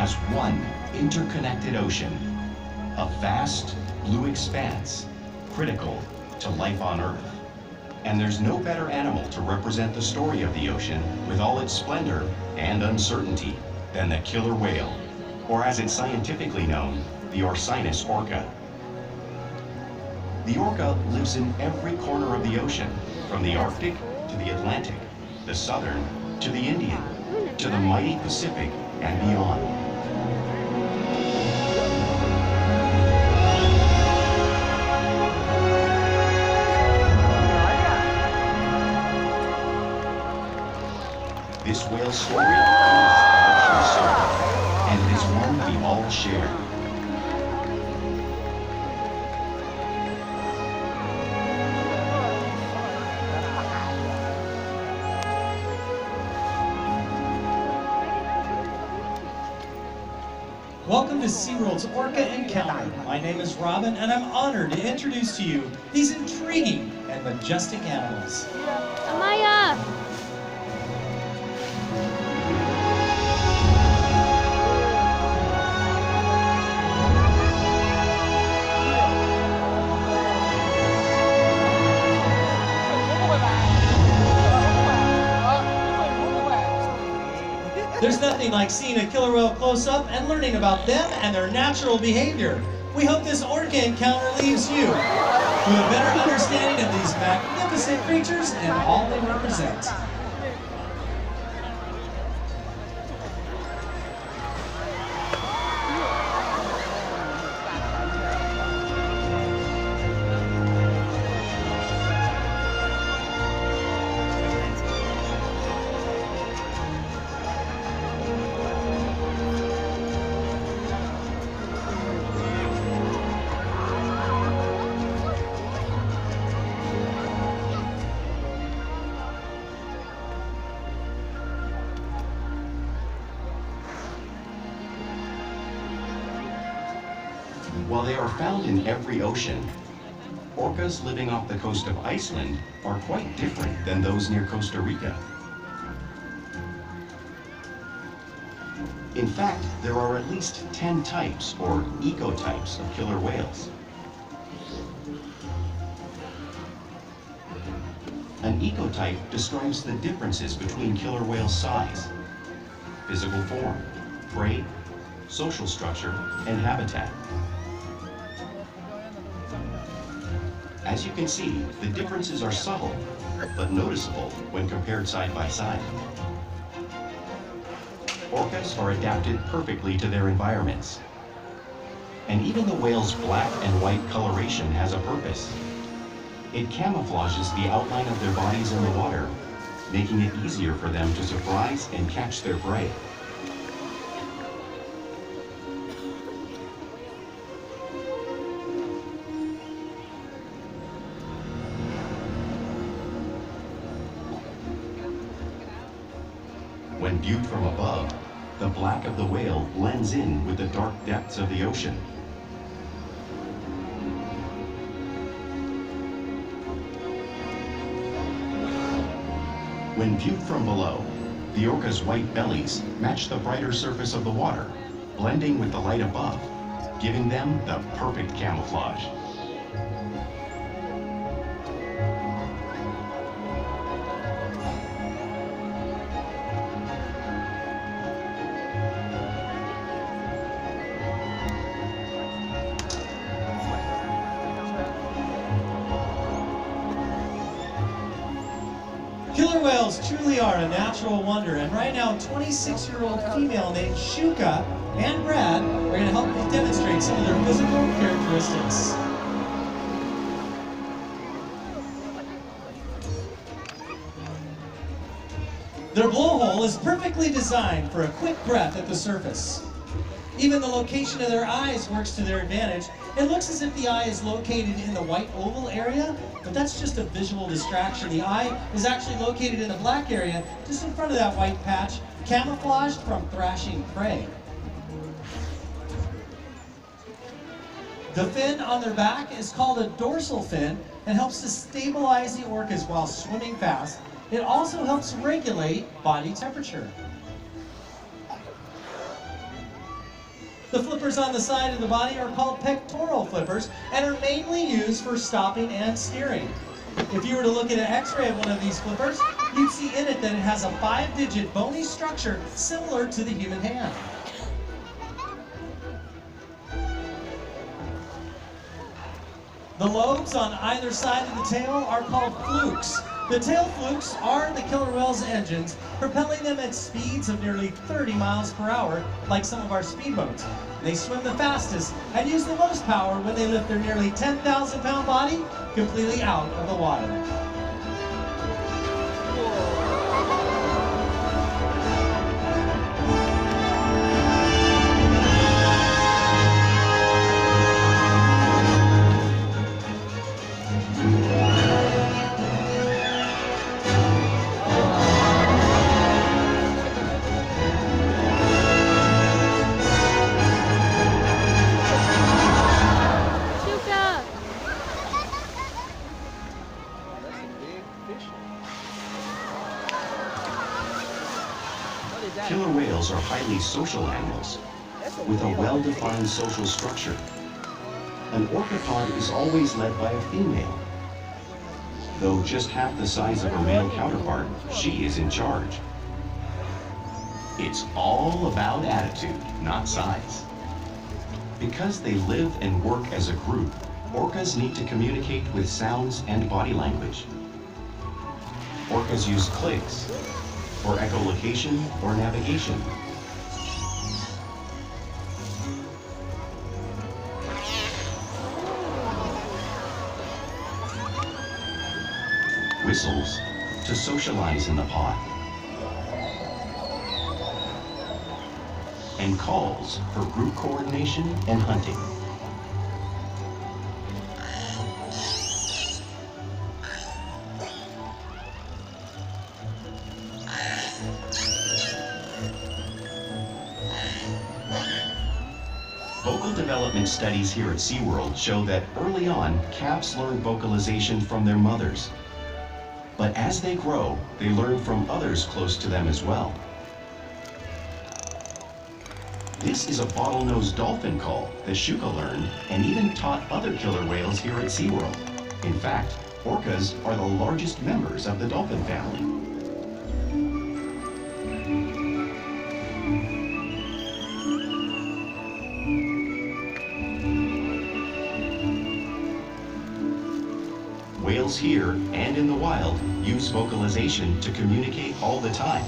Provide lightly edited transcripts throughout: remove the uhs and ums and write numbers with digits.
has one interconnected ocean, a vast blue expanse critical to life on Earth. And there's no better animal to represent the story of the ocean with all its splendor and uncertainty than the killer whale, or as it's scientifically known, the Orcinus orca. The orca lives in every corner of the ocean, from the Arctic to the Atlantic, the Southern to the Indian, to the mighty Pacific and beyond. This whale's story is our true story, and it is one we all share. Welcome to SeaWorld's Orca Encounter. My name is Robin, and I'm honored to introduce to you these intriguing and majestic animals. Amaya! There's nothing like seeing a killer whale close up and learning about them and their natural behavior. We hope this Orca encounter leaves you with a better understanding of these magnificent creatures and all they represent. While they are found in every ocean, orcas living off the coast of Iceland are quite different than those near Costa Rica. In fact, there are at least 10 types or ecotypes of killer whales. An ecotype describes the differences between killer whale size, physical form, prey, social structure, and habitat. As you can see, the differences are subtle, but noticeable when compared side by side. Orcas are adapted perfectly to their environments. And even the whale's black and white coloration has a purpose. It camouflages the outline of their bodies in the water, making it easier for them to surprise and catch their prey. When viewed from above, the black of the whale blends in with the dark depths of the ocean. When viewed from below, the orca's white bellies match the brighter surface of the water, blending with the light above, giving them the perfect camouflage. Killer whales truly are a natural wonder, and right now 26-year-old female named Shuka and Brad are going to help me demonstrate some of their physical characteristics. Their blowhole is perfectly designed for a quick breath at the surface. Even the location of their eyes works to their advantage. It looks as if the eye is located in the white oval area, but that's just a visual distraction. The eye is actually located in the black area, just in front of that white patch, camouflaged from thrashing prey. The fin on their back is called a dorsal fin and helps to stabilize the orcas while swimming fast. It also helps regulate body temperature. The flippers on the side of the body are called pectoral flippers and are mainly used for stopping and steering. If you were to look at an x-ray of one of these flippers, you'd see in it that it has a 5-digit bony structure similar to the human hand. The lobes on either side of the tail are called flukes. The tail flukes are the killer whale's engines, propelling them at speeds of nearly 30 miles per hour, like some of our speedboats. They swim the fastest and use the most power when they lift their nearly 10,000-pound body completely out of the water. Killer whales are highly social animals with a well-defined social structure. An orca pod is always led by a female. Though just half the size of her male counterpart, she is in charge. It's all about attitude, not size. Because they live and work as a group, orcas need to communicate with sounds and body language. Orcas use clicks for echolocation or navigation. Whistles to socialize in the pod. And calls for group coordination and hunting. Vocal development studies here at SeaWorld show that early on, calves learn vocalization from their mothers. But as they grow, they learn from others close to them as well. This is a bottlenose dolphin call that Shuka learned and even taught other killer whales here at SeaWorld. In fact, orcas are the largest members of the dolphin family. Whales here and in the wild use vocalization to communicate all the time.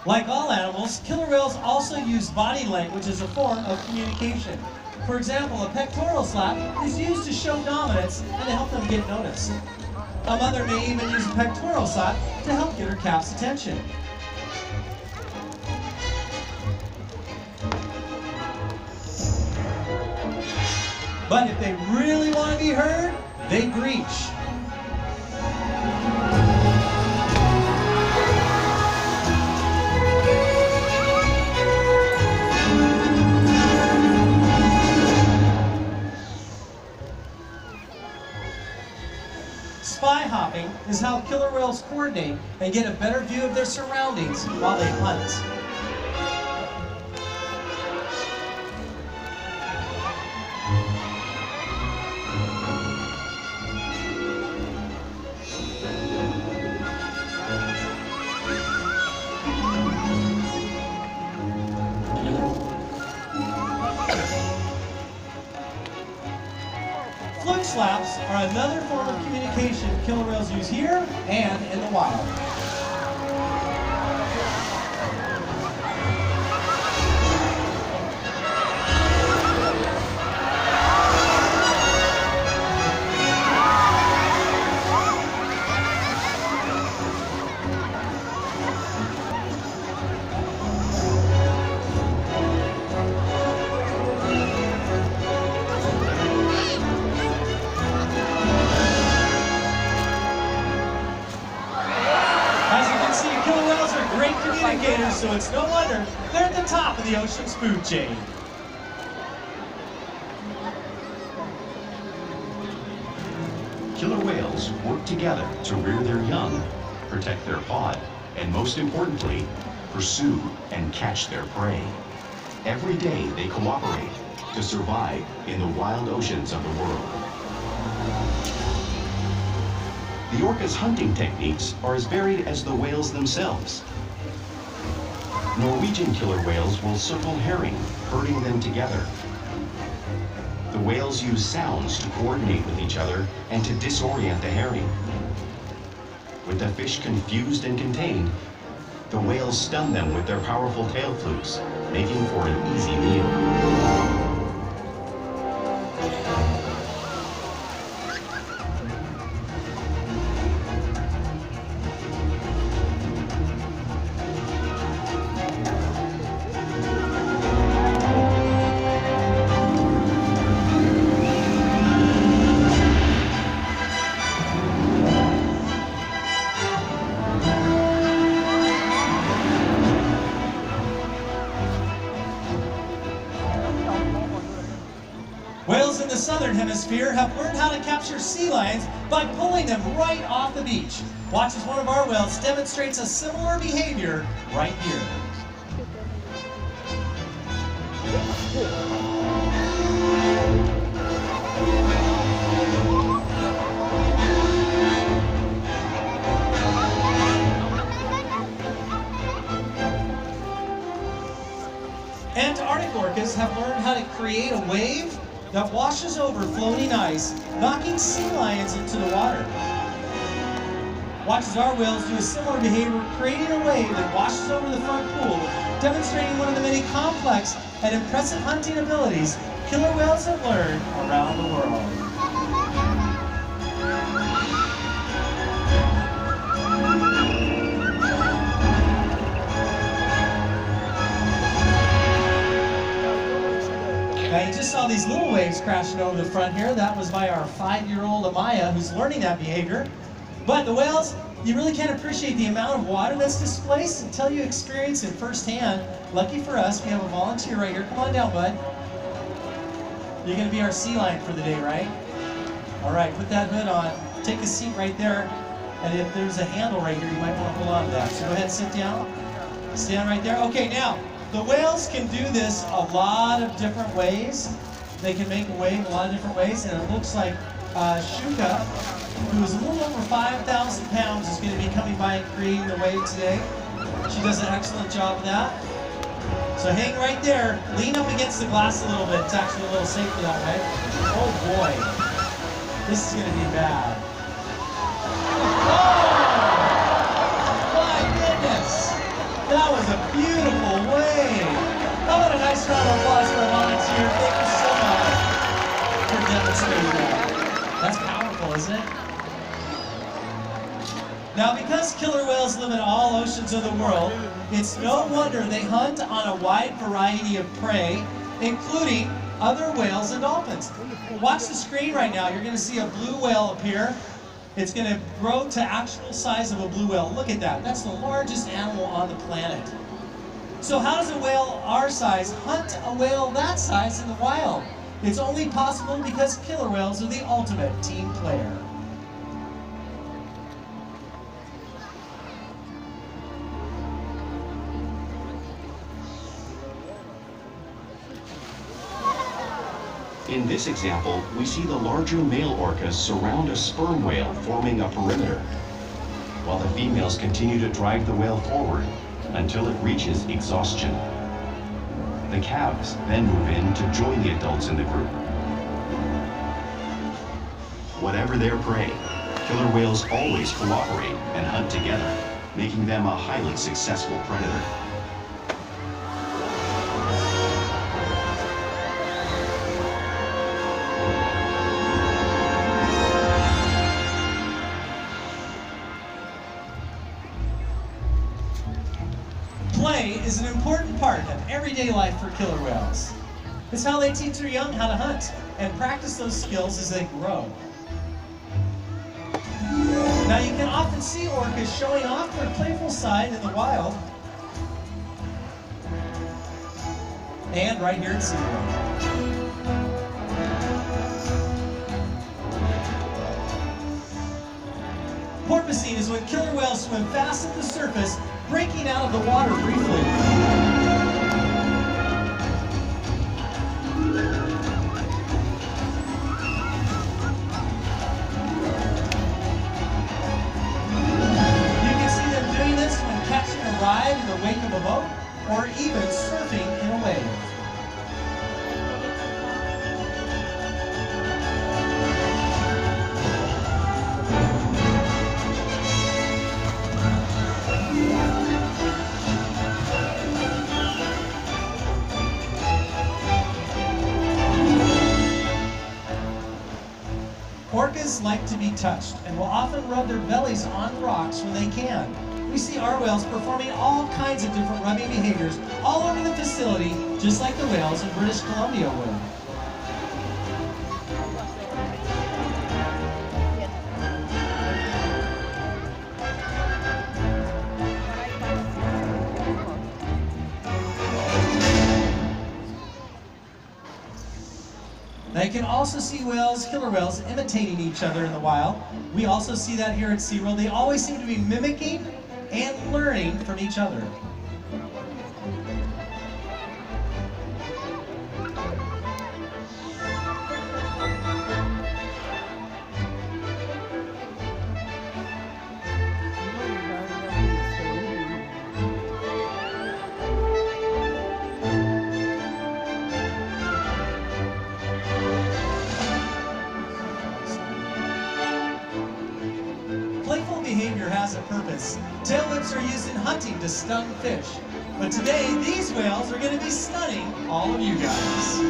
Like all animals, killer whales also use body language as a form of communication. For example, a pectoral slap is used to show dominance and to help them get noticed. A mother may even use a pectoral slap to help get her calf's attention. But if they really want to be heard, they breach. Spy hopping is how killer whales coordinate and get a better view of their surroundings while they hunt. Fluke slaps are another form of communication killer whales use here and in the wild. Great communicators, so it's no wonder they're at the top of the ocean's food chain. Killer whales work together to rear their young, protect their pod, and most importantly, pursue and catch their prey. Every day they cooperate to survive in the wild oceans of the world. The orca's hunting techniques are as varied as the whales themselves. Norwegian killer whales will circle herring, herding them together. The whales use sounds to coordinate with each other and to disorient the herring. With the fish confused and contained, the whales stun them with their powerful tail flukes, making for an easy meal. Whales in the southern hemisphere have learned how to capture sea lions by pulling them right off the beach. Watch as one of our whales demonstrates a similar behavior right here. Antarctic orcas have learned how to create a wave that washes over floating ice, knocking sea lions into the water. Watch as our whales do a similar behavior, creating a wave that washes over the front pool, demonstrating one of the many complex and impressive hunting abilities killer whales have learned around the world. Now you just saw these little waves crashing over the front here. That was by our 5-year-old Amaya, who's learning that behavior. But the whales, you really can't appreciate the amount of water that's displaced until you experience it firsthand. Lucky for us, we have a volunteer right here. Come on down, bud. You're gonna be our sea lion for the day, right? All right, put that hood on. Take a seat right there. And if there's a handle right here, you might want to hold on to that. So go ahead and sit down. Stand right there. Okay, now, the whales can do this a lot of different ways. They can make a wave a lot of different ways, and it looks like Shuka, who is a little over 5,000 pounds, is going to be coming by and creating the wave today. She does an excellent job of that. So hang right there, lean up against the glass a little bit. It's actually a little safer that way. Oh boy, this is going to be bad. Oh, my goodness, that was a beautiful wave. How about a nice round of applause for a volunteer? Thank you so much for demonstrating that. That's powerful, isn't it? Now, because killer whales live in all oceans of the world, it's no wonder they hunt on a wide variety of prey, including other whales and dolphins. Watch the screen right now. You're going to see a blue whale appear. It's going to grow to actual size of a blue whale. Look at that. That's the largest animal on the planet. So how does a whale our size hunt a whale that size in the wild? It's only possible because killer whales are the ultimate team player. In this example, we see the larger male orcas surround a sperm whale, forming a perimeter, while the females continue to drive the whale forward until it reaches exhaustion. The calves then move in to join the adults in the group. Whatever their prey, killer whales always cooperate and hunt together, making them a highly successful predator. Play is an important part of everyday life for killer whales. It's how they teach their young how to hunt and practice those skills as they grow. Now you can often see orcas showing off their playful side in the wild and right here at SeaWorld. Porpoising is when killer whales swim fast at the surface, breaking out of the water briefly. even surfing in a wave. Orcas like to be touched and will often rub their bellies on rocks when they can. We see our whales performing all kinds of different rubbing behaviors all over the facility, just like the whales in British Columbia would. Now you can also see whales, killer whales, imitating each other in the wild. We also see that here at SeaWorld. They always seem to be mimicking and learning from each other. Playful behavior has a purpose. Tail whips are used in hunting to stun fish. But today, these whales are going to be stunning all of you guys.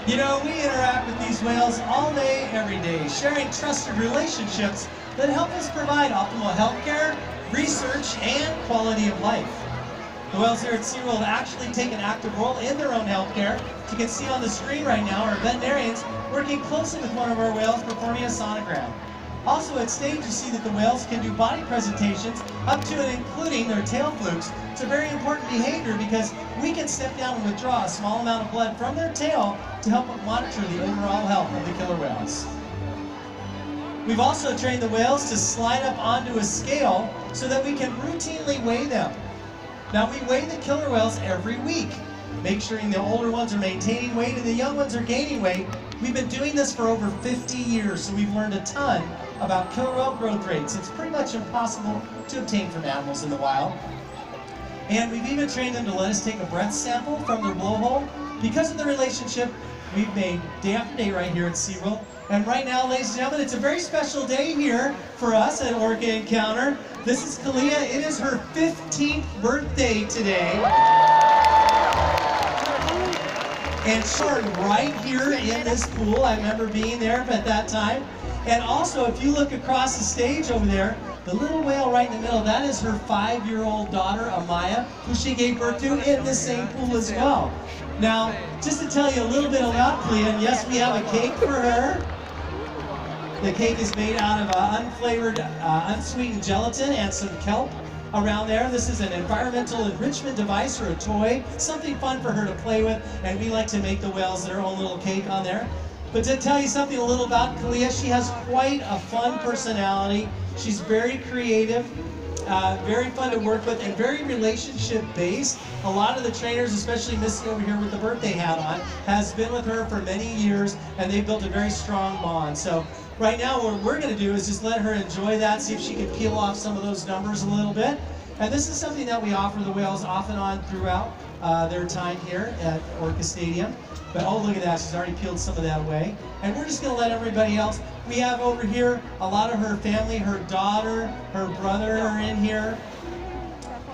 You know, we interact with these whales all day, every day, sharing trusted relationships that help us provide optimal health care, research, and quality of life. The whales here at SeaWorld actually take an active role in their own health care. As you can see on the screen right now, our veterinarians working closely with one of our whales performing a sonogram. Also at stage, you see that the whales can do body presentations up to and including their tail flukes. It's a very important behavior because we can step down and withdraw a small amount of blood from their tail to help monitor the overall health of the killer whales. We've also trained the whales to slide up onto a scale so that we can routinely weigh them. Now we weigh the killer whales every week, make sure the older ones are maintaining weight and the young ones are gaining weight. We've been doing this for over 50 years, so we've learned a ton about killer whale growth rates. It's pretty much impossible to obtain from animals in the wild. And we've even trained them to let us take a breath sample from their blowhole. Because of the relationship we've made day after day right here at SeaWorld. And right now, ladies and gentlemen, it's a very special day here for us at Orca Encounter. This is Kalia. It is her 15th birthday today. And she's right here in this pool. I remember being there at that time. And also, if you look across the stage over there, the little whale right in the middle, that is her 5-year-old daughter, Amaya, who she gave birth to in the same pool as well. Now, just to tell you a little bit about Kalia, yes, we have a cake for her. The cake is made out of unflavored, unsweetened gelatin and some kelp around there. This is an environmental enrichment device or a toy, something fun for her to play with, and we like to make the whales their own little cake on there. But to tell you something a little about Kalia, she has quite a fun personality. She's very creative, very fun to work with, and very relationship-based. A lot of the trainers, especially Missy over here with the birthday hat on, has been with her for many years, and they've built a very strong bond. So right now what we're going to do is just let her enjoy that, see if she can peel off some of those numbers a little bit. And this is something that we offer the whales off and on throughout their time here at Orca Stadium. But oh, look at that, she's already peeled some of that away. And we're just going to let everybody else. We have over here a lot of her family, her daughter, her brother are in here.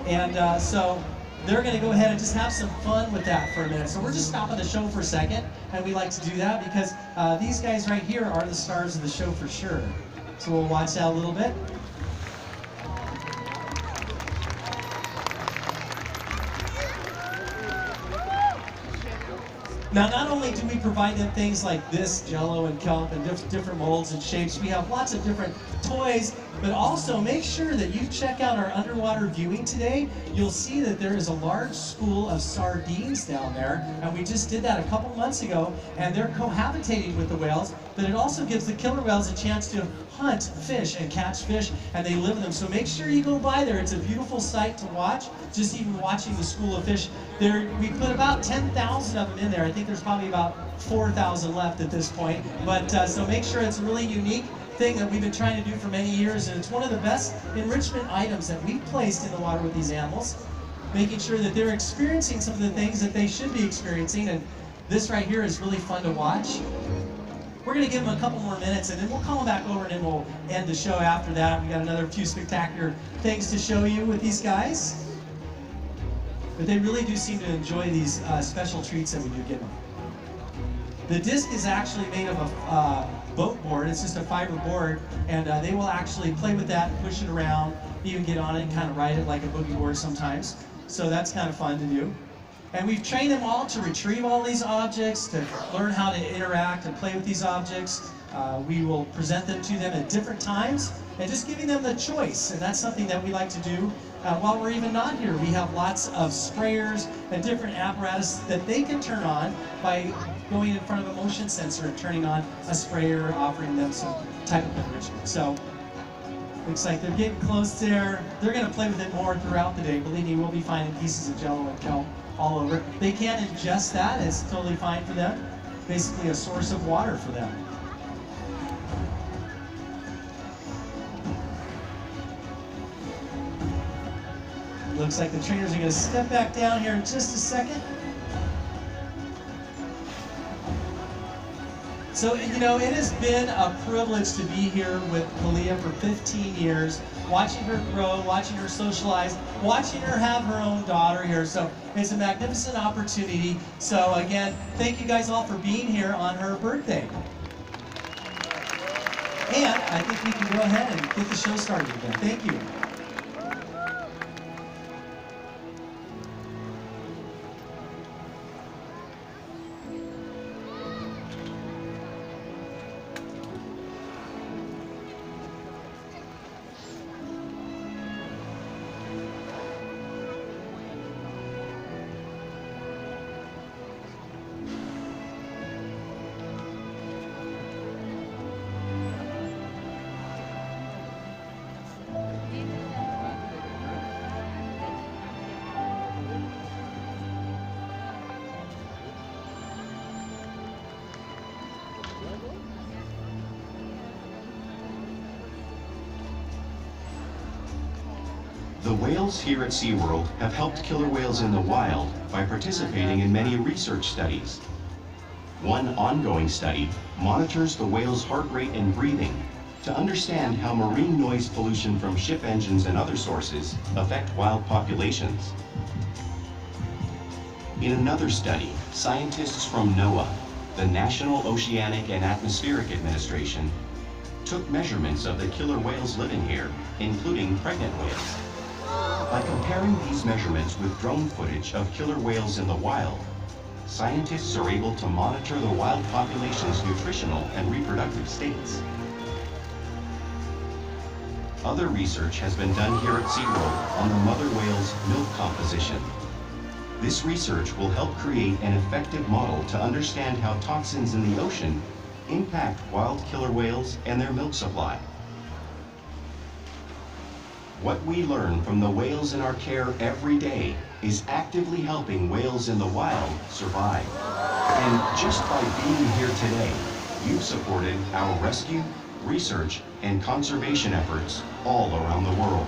And so they're going to go ahead and just have some fun with that for a minute. So we're just stopping the show for a second, and we like to do that because these guys right here are the stars of the show for sure. So we'll watch that a little bit. Now, not only do we provide them things like this, Jello and kelp and different molds and shapes, we have lots of different toys, but also make sure that you check out our underwater viewing today. You'll see that there is a large school of sardines down there, and we just did that a couple months ago, and they're cohabitating with the whales, but it also gives the killer whales a chance to hunt fish and catch fish, and they live in them. So make sure you go by there. It's a beautiful sight to watch, just even watching the school of fish. We put about 10,000 of them in there. I think there's probably about 4,000 left at this point. But so make sure it's a really unique thing that we've been trying to do for many years, and it's one of the best enrichment items that we've placed in the water with these animals, making sure that they're experiencing some of the things that they should be experiencing, and this right here is really fun to watch. We're going to give them a couple more minutes, and then we'll call them back over, and then we'll end the show after that. We got another few spectacular things to show you with these guys. But they really do seem to enjoy these special treats that we do give them. The disc is actually made of a boat board. It's just a fiber board, and they will actually play with that, push it around, even get on it and kind of ride it like a boogie board sometimes. So that's kind of fun to do. And we've trained them all to retrieve all these objects, to learn how to interact and play with these objects. We will present them to them at different times, and just giving them the choice. And that's something that we like to do while we're even not here. We have lots of sprayers and different apparatus that they can turn on by going in front of a motion sensor and turning on a sprayer, offering them some type of enrichment. So looks like they're getting close there. They're going to play with it more throughout the day. Believe me, we'll be finding pieces of Jello and kelp all over. They can't ingest that. It's totally fine for them. Basically a source of water for them. Looks like the trainers are going to step back down here in just a second. So, you know, it has been a privilege to be here with Kalia for 15 years, watching her grow, watching her socialize, watching her have her own daughter here. So it's a magnificent opportunity. So again, thank you guys all for being here on her birthday. And I think we can go ahead and get the show started again. Thank you. The whales here at SeaWorld have helped killer whales in the wild by participating in many research studies. One ongoing study monitors the whale's heart rate and breathing to understand how marine noise pollution from ship engines and other sources affect wild populations. In another study, scientists from NOAA, the National Oceanic and Atmospheric Administration, took measurements of the killer whales living here, including pregnant whales. By comparing these measurements with drone footage of killer whales in the wild, scientists are able to monitor the wild population's nutritional and reproductive states. Other research has been done here at SeaWorld on the mother whale's milk composition. This research will help create an effective model to understand how toxins in the ocean impact wild killer whales and their milk supply. What we learn from the whales in our care every day is actively helping whales in the wild survive. And just by being here today, you've supported our rescue, research, and conservation efforts all around the world.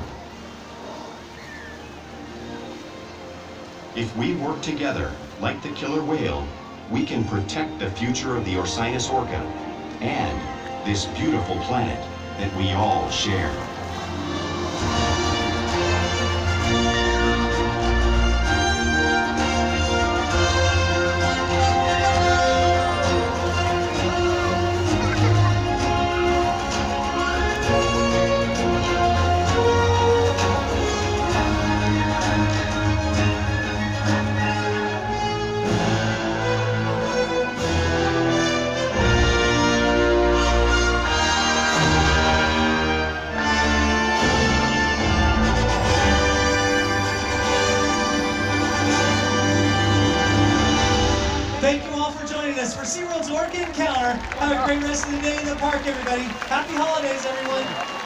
If we work together, like the killer whale, we can protect the future of the Orcinus orca and this beautiful planet that we all share. Orca Encounter. Have a great rest of the day in the park, everybody. Happy holidays, everyone.